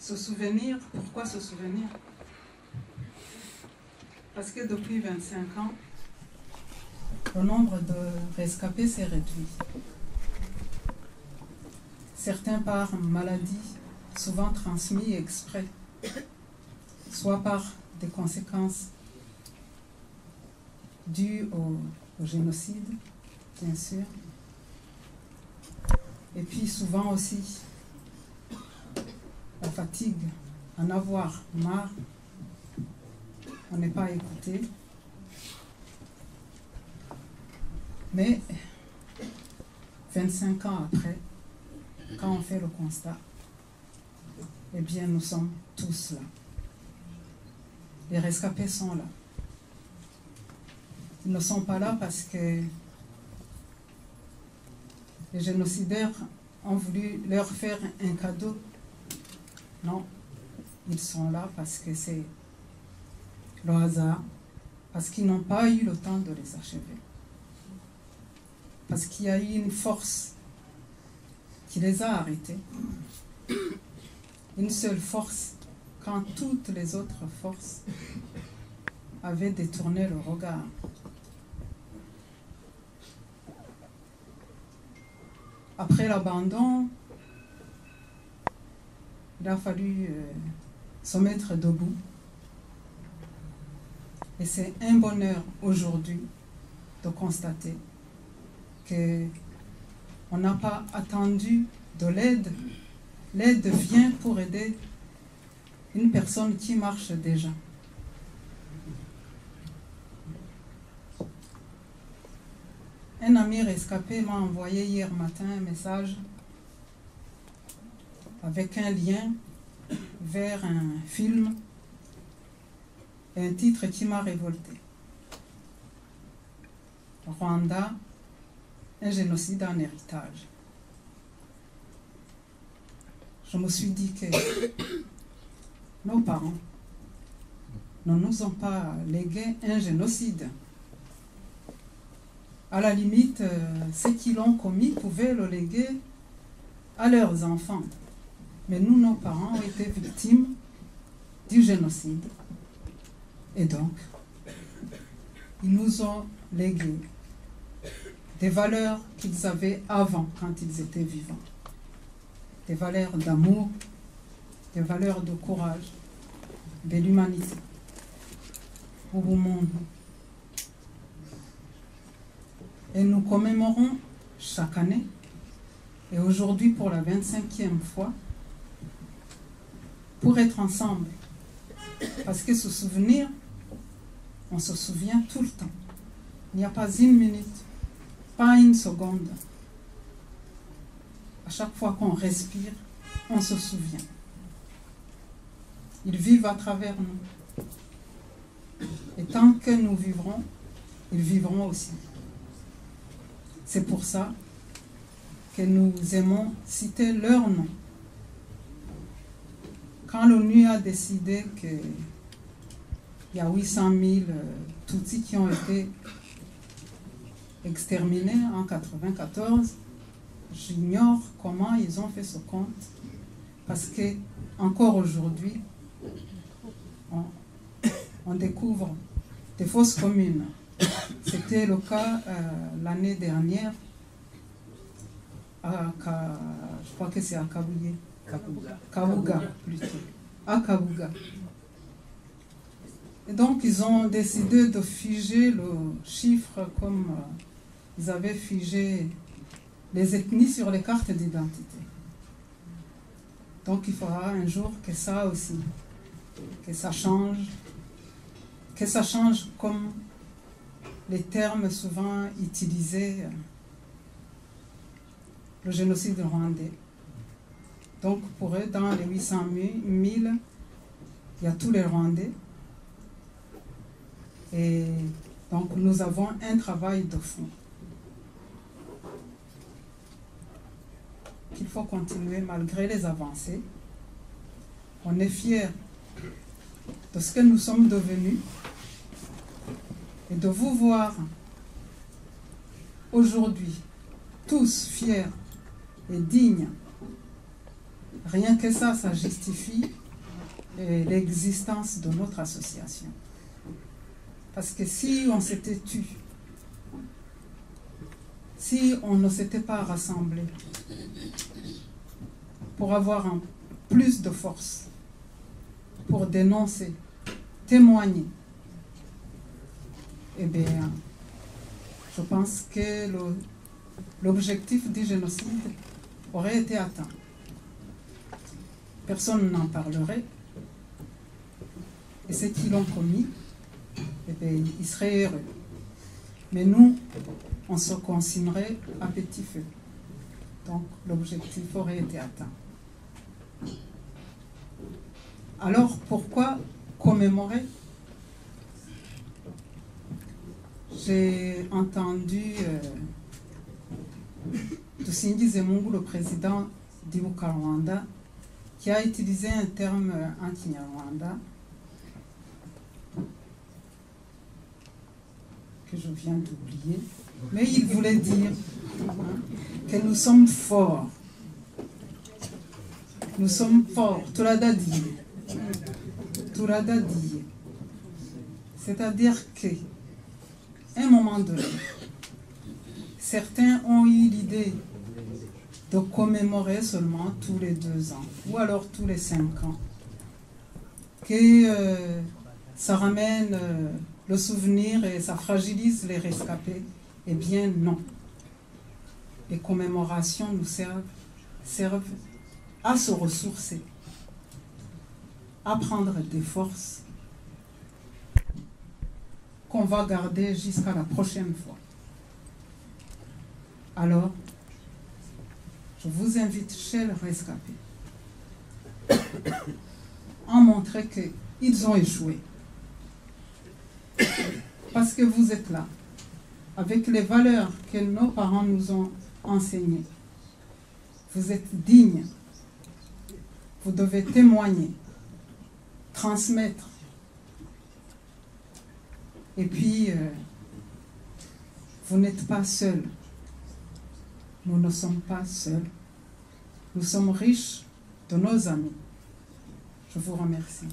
Se souvenir, pourquoi se souvenir? Parce que depuis 25 ans, le nombre de rescapés s'est réduit. Certains par maladie, souvent transmis exprès, soit par des conséquences dues au génocide, bien sûr, et puis souvent aussi la fatigue, en avoir marre, on n'est pas écouté. Mais 25 ans après, quand on fait le constat, eh bien nous sommes tous là. Les rescapés sont là. Ils ne sont pas là parce que les génocidaires ont voulu leur faire un cadeau. Non, ils sont là parce que c'est le hasard, parce qu'ils n'ont pas eu le temps de les achever. Parce qu'il y a eu une force qui les a arrêtés. Une seule force, quand toutes les autres forces avaient détourné le regard. Après l'abandon, il a fallu se mettre debout. Et c'est un bonheur aujourd'hui de constater qu'on n'a pas attendu de l'aide. L'aide vient pour aider une personne qui marche déjà. Un ami rescapé m'a envoyé hier matin un message avec un lien vers un film et un titre qui m'a révolté. Rwanda, un génocide en héritage. Je me suis dit que nos parents ne nous ont pas légué un génocide. À la limite, ceux qui l'ont commis pouvaient le léguer à leurs enfants. Mais nous, nos parents, ont été victimes du génocide. Et donc, ils nous ont légué des valeurs qu'ils avaient avant, quand ils étaient vivants. Des valeurs d'amour, des valeurs de courage, de l'humanité. Au monde. Et nous commémorons chaque année, et aujourd'hui pour la 25e fois, pour être ensemble. Parce que se souvenir, on se souvient tout le temps. Il n'y a pas une minute, pas une seconde. À chaque fois qu'on respire, on se souvient. Ils vivent à travers nous. Et tant que nous vivrons, ils vivront aussi. C'est pour ça que nous aimons citer leur nom. Quand l'ONU a décidé qu'il y a 800 000 Tutsis qui ont été exterminés en 1994, j'ignore comment ils ont fait ce compte, parce que encore aujourd'hui, on découvre des fausses communes. C'était le cas l'année dernière, je crois que c'est à Kabuga plutôt, à Kabuga. Et donc ils ont décidé de figer le chiffre comme ils avaient figé les ethnies sur les cartes d'identité. Donc il faudra un jour que ça aussi, que ça change comme les termes souvent utilisés, le génocide rwandais. Donc pour eux, dans les 800 000, il y a tous les Rwandais. Et donc nous avons un travail de fond qu'il faut continuer malgré les avancées. On est fiers de ce que nous sommes devenus et de vous voir aujourd'hui tous fiers et dignes Rien que ça justifie l'existence de notre association. Parce que si on s'était tu, si on ne s'était pas rassemblés pour avoir plus de force, pour dénoncer, témoigner, eh bien, je pense que l'objectif du génocide aurait été atteint. Personne n'en parlerait. Et ceux qui l'ont commis, eh bien, ils seraient heureux. Mais nous, on se consignerait à petit feu. Donc, l'objectif aurait été atteint. Alors, pourquoi commémorer? J'ai entendu Tusingi Zemungu, le président d'Ibuka Rwanda, qui a utilisé un terme en Kinyarwanda que je viens d'oublier, mais il voulait dire que nous sommes forts. Nous sommes forts, Turadadiye. Turadadiye. C'est-à-dire qu'à un moment donné, certains ont eu l'idée de commémorer seulement tous les 2 ans, ou alors tous les 5 ans, que ça ramène le souvenir et ça fragilise les rescapés. Eh bien non. Les commémorations nous servent à se ressourcer, à prendre des forces qu'on va garder jusqu'à la prochaine fois. Alors, je vous invite, chers rescapés, à montrer qu'ils ont échoué. Parce que vous êtes là, avec les valeurs que nos parents nous ont enseignées. Vous êtes dignes. Vous devez témoigner, transmettre. Et puis, vous n'êtes pas seuls. Nous ne sommes pas seuls. Nous sommes riches de nos amis. Je vous remercie.